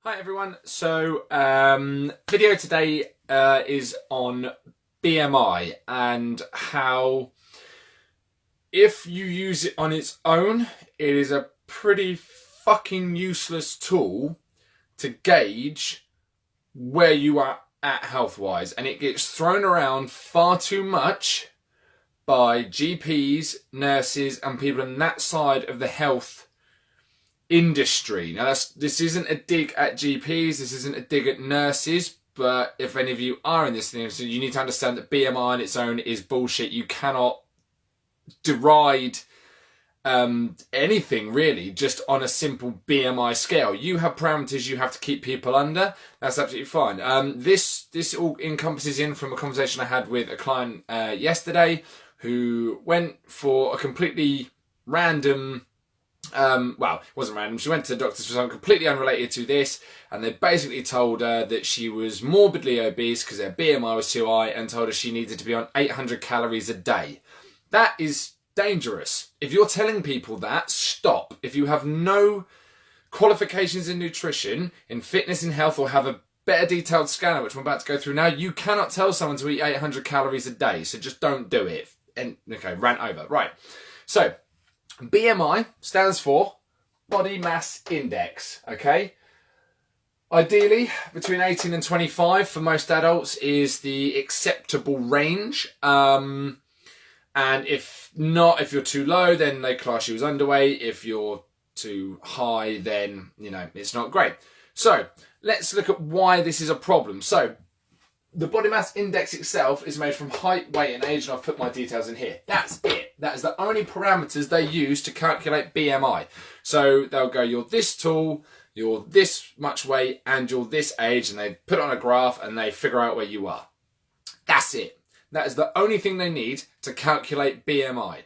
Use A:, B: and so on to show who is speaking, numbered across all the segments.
A: Hi everyone. So video today is on BMI and how if you use it on its own, it is a pretty fucking useless tool to gauge where you are at health-wise, and it gets thrown around far too much by GPs, nurses and people on that side of the health industry. Now this isn't a dig at GPs, this isn't a dig at nurses, but if any of you are in this thing, so you need to understand that BMI on its own is bullshit. You cannot deride anything really just on a simple BMI scale. You have parameters you have to keep people under. That's absolutely fine. This all encompasses in from a conversation I had with a client yesterday who went for a completely random well, it wasn't random. She went to the doctors for something completely unrelated to this, and they basically told her that she was morbidly obese because her BMI was too high, and told her she needed to be on 800 calories a day. That is dangerous. If you're telling people that, stop. If you have no qualifications in nutrition, in fitness, in health, or have a better detailed scanner, which I'm about to go through now, you cannot tell someone to eat 800 calories a day. So just don't do it. And okay, rant over. Right. So BMI stands for Body Mass Index, okay? Ideally, between 18 and 25 for most adults is the acceptable range. And if not, if you're too low, then they class you as underweight. If you're too high, then, you know, it's not great. So let's look at why this is a problem. So the body mass index itself is made from height, weight and age, and I've put my details in here. That's it. That is the only parameters they use to calculate BMI. So they'll go, you're this tall, you're this much weight, and you're this age, and they put it on a graph and they figure out where you are. That's it. That is the only thing they need to calculate BMI.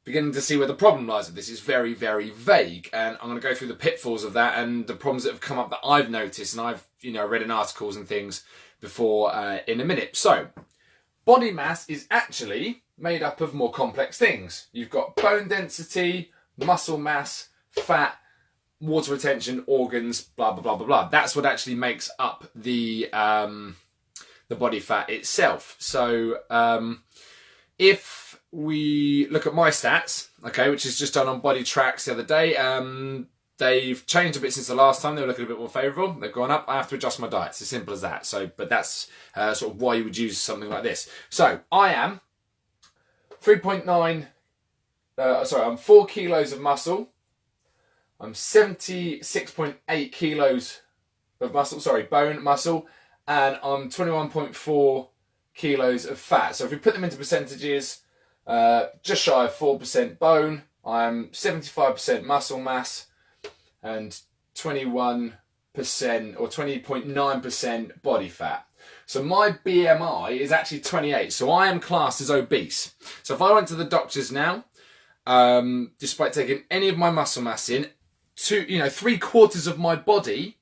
A: Beginning to see where the problem lies with this. Is very, very vague, and I'm going to go through the pitfalls of that and the problems that have come up that I've noticed and I've read in articles and things before in a minute. So body mass is actually made up of more complex things. You've got bone density, muscle mass, fat, water retention, organs, blah blah blah blah blah. That's what actually makes up the body fat itself. So if we look at my stats, okay, which is just done on Body Tracks the other day, they've changed a bit since the last time. They were looking a bit more favourable. They've gone up. I have to adjust my diet. It's as simple as that. So, but that's sort of why you would use something like this. So I am 3.9. I'm 4 kilos of muscle. I'm 76.8 kilos of muscle. Sorry, bone muscle, and I'm 21.4 kilos of fat. So if we put them into percentages, just shy of 4% bone. I'm 75% muscle mass and 21% or 20.9% body fat. So my BMI is actually 28. So I am classed as obese. So if I went to the doctors now, despite taking any of my muscle mass in, 3/4 of my body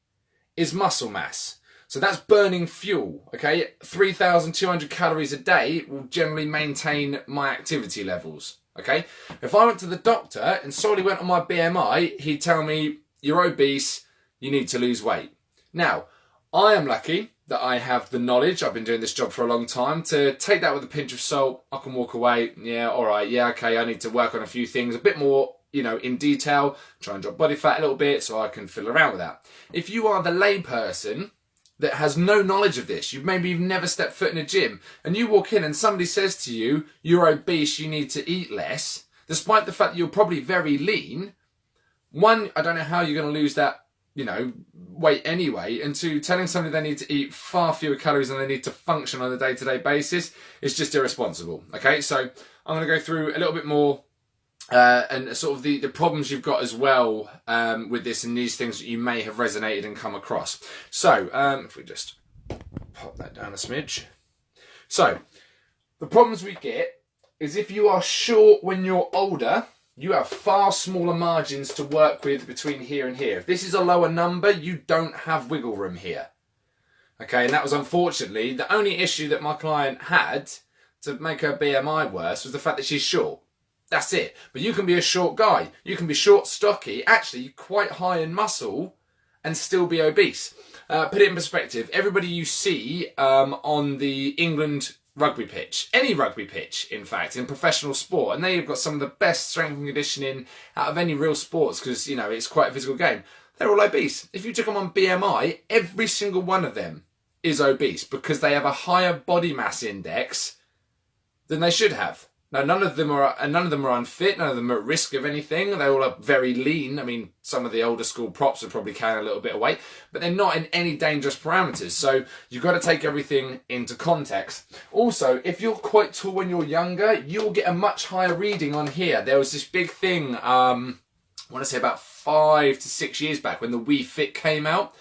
A: is muscle mass. So that's burning fuel, okay? 3,200 calories a day will generally maintain my activity levels, okay? If I went to the doctor and solely went on my BMI, he'd tell me, you're obese, you need to lose weight. Now, I am lucky that I have the knowledge, I've been doing this job for a long time, to take that with a pinch of salt. I can walk away, yeah, all right, yeah, okay, I need to work on a few things, a bit more, in detail, try and drop body fat a little bit so I can fiddle around with that. If you are the layperson that has no knowledge of this, you've never stepped foot in a gym, and you walk in and somebody says to you, you're obese, you need to eat less, despite the fact that you're probably very lean, one, I don't know how you're going to lose that, weight anyway, and two, telling somebody they need to eat far fewer calories than they need to function on a day-to-day basis is just irresponsible, okay? So I'm going to go through a little bit more and sort of the problems you've got as well with this, and these things that you may have resonated and come across. So if we just pop that down a smidge. So the problems we get is if you are short when you're older, you have far smaller margins to work with between here and here. If this is a lower number, you don't have wiggle room here. Okay, and that was unfortunately the only issue that my client had to make her BMI worse, was the fact that she's short. That's it. But you can be a short guy. You can be short, stocky, actually quite high in muscle, and still be obese. Put it in perspective, everybody you see on the England rugby pitch, any rugby pitch in fact, in professional sport, and they've got some of the best strength and conditioning out of any real sports because, you know, it's quite a physical game. They're all obese. If you took them on BMI, every single one of them is obese because they have a higher body mass index than they should have. Now, none of them are unfit. None of them are at risk of anything. They all are very lean. I mean, some of the older school props are probably carrying a little bit of weight, but they're not in any dangerous parameters. So you've got to take everything into context. Also, if you're quite tall when you're younger, you'll get a much higher reading on here. There was this big thing, I want to say about 5 to 6 years back when the Wii Fit came out.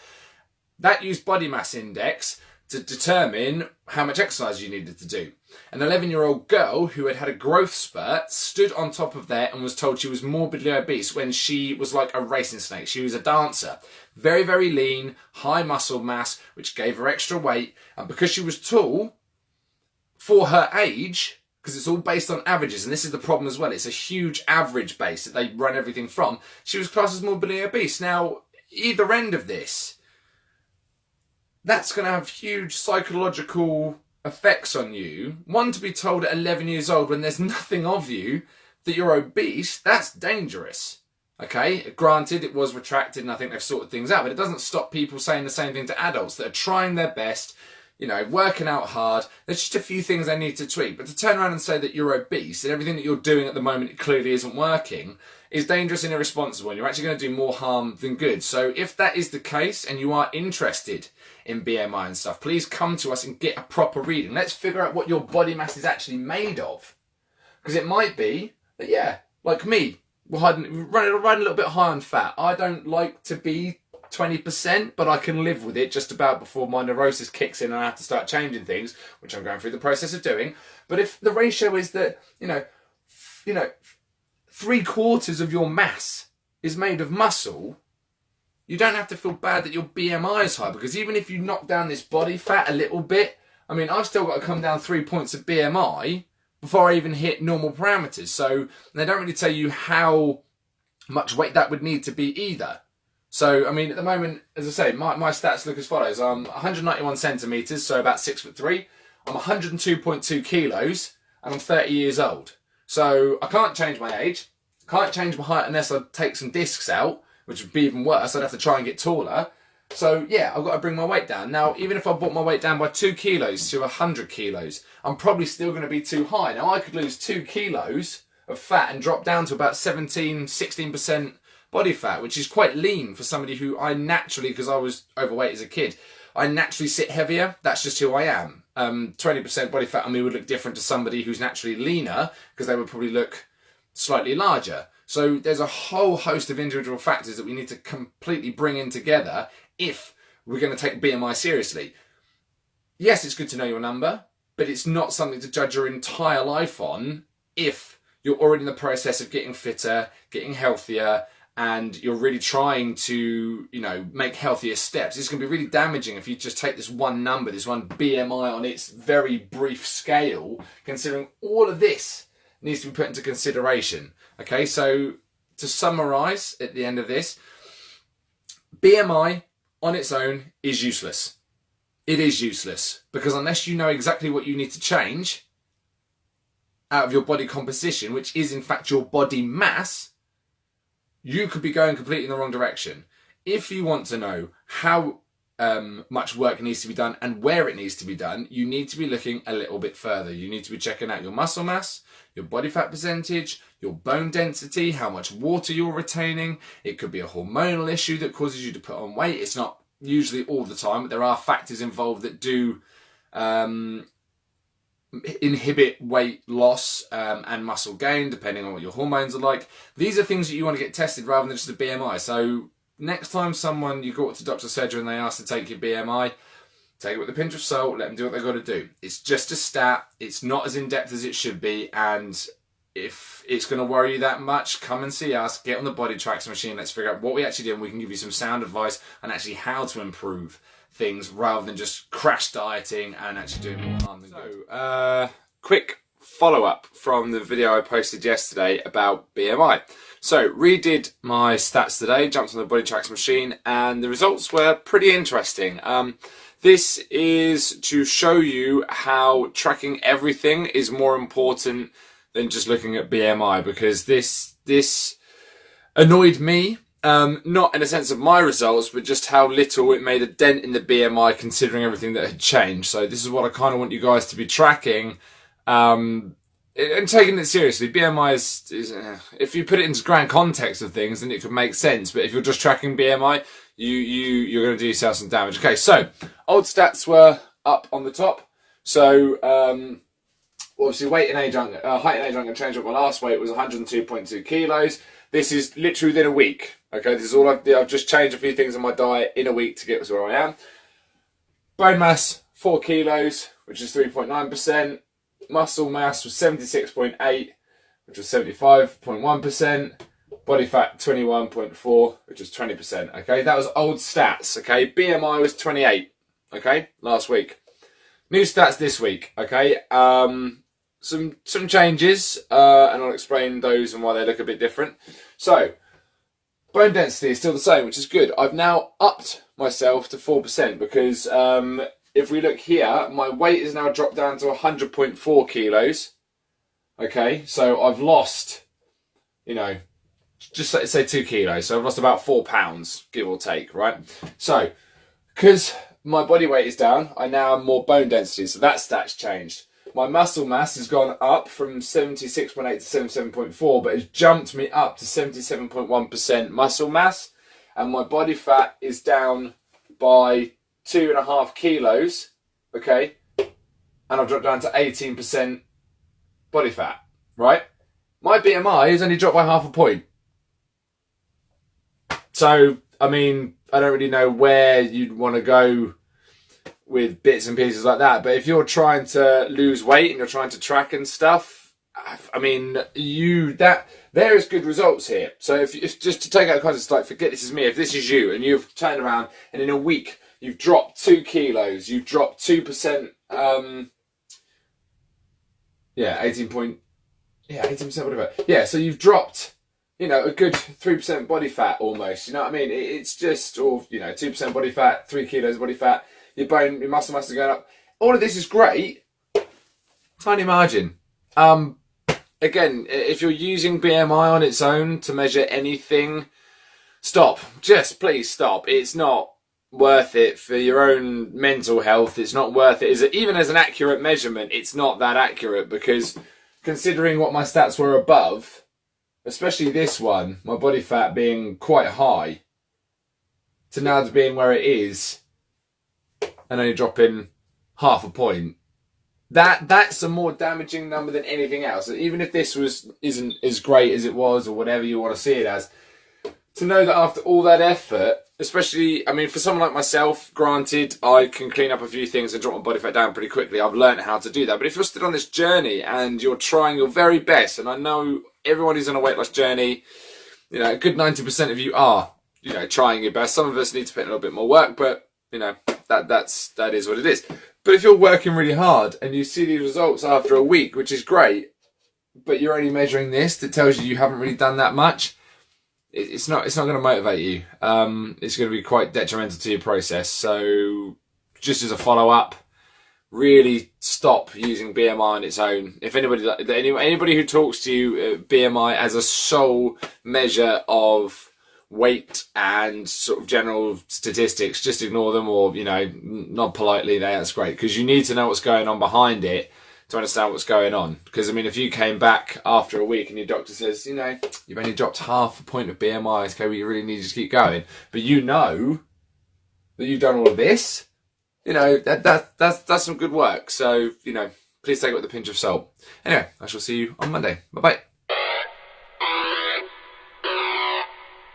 A: That used body mass index to determine how much exercise you needed to do. An 11-year-old girl who had had a growth spurt stood on top of there and was told she was morbidly obese when she was like a racing snake. She was a dancer. Very, very lean, high muscle mass, which gave her extra weight. And because she was tall, for her age, because it's all based on averages, and this is the problem as well, it's a huge average base that they run everything from, she was classed as morbidly obese. Now, either end of this, that's going to have huge psychological effects on you. One, to be told at 11 years old when there's nothing of you that you're obese, that's dangerous. Okay, granted it was retracted and I think they've sorted things out, but it doesn't stop people saying the same thing to adults that are trying their best, you know, working out hard. There's just a few things they need to tweak, but to turn around and say that you're obese and everything that you're doing at the moment clearly isn't working is dangerous and irresponsible, and you're actually going to do more harm than good. So if that is the case and you are interested in BMI and stuff, please come to us and get a proper reading. Let's figure out what your body mass is actually made of. Because it might be that, yeah, like me, running a little bit high on fat. I don't like to be 20%, but I can live with it just about before my neurosis kicks in and I have to start changing things, which I'm going through the process of doing. But if the ratio is that, you know, 3/4 of your mass is made of muscle, you don't have to feel bad that your BMI is high, because even if you knock down this body fat a little bit, I mean, I've still got to come down 3 points of BMI before I even hit normal parameters. So they don't really tell you how much weight that would need to be either. So, I mean, at the moment, as I say, my stats look as follows. I'm 191 centimetres, so about 6'3". I'm 102.2 kilos, and I'm 30 years old. So I can't change my age, can't change my height unless I take some discs out, which would be even worse. I'd have to try and get taller. So yeah, I've got to bring my weight down. Now, even if I brought my weight down by 2 kilos to 100 kilos, I'm probably still going to be too high. Now, I could lose 2 kilos of fat and drop down to about 17, 16% body fat, which is quite lean for somebody who I naturally, because I was overweight as a kid, I naturally sit heavier. That's just who I am. 20% body fat on me would look different to somebody who's naturally leaner, because they would probably look slightly larger. So there's a whole host of individual factors that we need to completely bring in together if we're going to take BMI seriously. Yes, it's good to know your number, but it's not something to judge your entire life on if you're already in the process of getting fitter, getting healthier, and you're really trying to, you know, make healthier steps. It's going to be really damaging if you just take this one number, this one BMI on its very brief scale, considering all of this needs to be put into consideration. Okay, so to summarise at the end of this, BMI on its own is useless. It is useless, because unless you know exactly what you need to change out of your body composition, which is in fact your body mass, you could be going completely in the wrong direction. If you want to know how much work needs to be done and where it needs to be done, you need to be looking a little bit further. You need to be checking out your muscle mass, your body fat percentage, your bone density, how much water you're retaining. It could be a hormonal issue that causes you to put on weight. It's not usually all the time, but there are factors involved that do inhibit weight loss and muscle gain, depending on what your hormones are like. These are things that you want to get tested rather than just a BMI. So next time you go to doctor's surgery and they ask to take your BMI, take it with a pinch of salt, let them do what they've got to do. It's just a stat. It's not as in-depth as it should be. And if it's going to worry you that much, come and see us, get on the Body Tracks machine. Let's figure out what we actually do, and we can give you some sound advice on actually how to improve things rather than just crash dieting and actually doing more harm than good. Quick follow-up from the video I posted yesterday about BMI. So, redid my stats today, jumped on the Body Tracks machine, and the results were pretty interesting. This is to show you how tracking everything is more important than just looking at BMI, because this annoyed me. Not in a sense of my results, but just how little it made a dent in the BMI considering everything that had changed. So this is what I kind of want you guys to be tracking, and taking it seriously. BMI is if you put it into grand context of things, then it could make sense. But if you're just tracking BMI, you're going to do yourself some damage. Okay, so old stats were up on the top. So obviously weight and age, height and age, I'm going to change up. My last weight was 102.2 kilos. This is literally within a week. Okay, this is all I've just changed a few things in my diet in a week to get to where I am. Bone mass, 4 kilos, which is 3.9%. Muscle mass was 76.8, which was 75.1%. Body fat, 21.4, which was 20%. Okay, that was old stats. Okay, BMI was 28. Okay, last week. New stats this week. Okay, some changes, and I'll explain those and why they look a bit different. So, bone density is still the same, which is good. I've now upped myself to 4% because if we look here, my weight is now dropped down to 100.4 kilos. Okay, so I've lost, just say 2 kilos. So I've lost about 4 pounds, give or take, right? So, because my body weight is down, I now have more bone density, so that stat's changed. My muscle mass has gone up from 76.8 to 77.4, but it's jumped me up to 77.1% muscle mass. And my body fat is down by 2.5 kilos, okay? And I've dropped down to 18% body fat, right? My BMI has only dropped by 0.5 point. So, I mean, I don't really know where you'd want to go with bits and pieces like that, but if you're trying to lose weight and you're trying to track and stuff, I mean, there is good results here. So if just to take out the context, like, forget this is me, if this is you and you've turned around and in a week you've dropped 2 kilos, you've dropped 2%, 18% whatever. Yeah, so you've dropped, a good 3% body fat almost, you know what I mean? It's just, 2% body fat, 3 kilos body fat, your muscle mass is going up. All of this is great. Tiny margin. Again, if you're using BMI on its own to measure anything, stop. Just please stop. It's not worth it for your own mental health. It's not worth it. Even as an accurate measurement, it's not that accurate, because considering what my stats were above, especially this one, my body fat being quite high, to now to being where it is, and only dropping 0.5 point, that's a more damaging number than anything else. Even if this isn't as great as it was, or whatever you want to see it as, to know that after all that effort, especially, I mean, for someone like myself, granted, I can clean up a few things and drop my body fat down pretty quickly. I've learned how to do that. But if you're still on this journey and you're trying your very best, and I know everyone who's on a weight loss journey, a good 90% of you are, trying your best. Some of us need to put in a little bit more work, but that is what it is. But if you're working really hard and you see these results after a week, which is great, but you're only measuring this, that tells you haven't really done that much, it's not going to motivate you. It's going to be quite detrimental to your process. So just as a follow-up, really stop using BMI on its own. If anybody who talks to you BMI as a sole measure of weight and sort of general statistics, just ignore them, or nod politely. That's great, because you need to know what's going on behind it to understand what's going on. Because I mean, if you came back after a week and your doctor says, you've only dropped 0.5 point of BMI, okay, well, you really need to keep going, but that you've done all of this, that's some good work. So please take it with a pinch of salt. Anyway, I shall see you on Monday. Bye bye.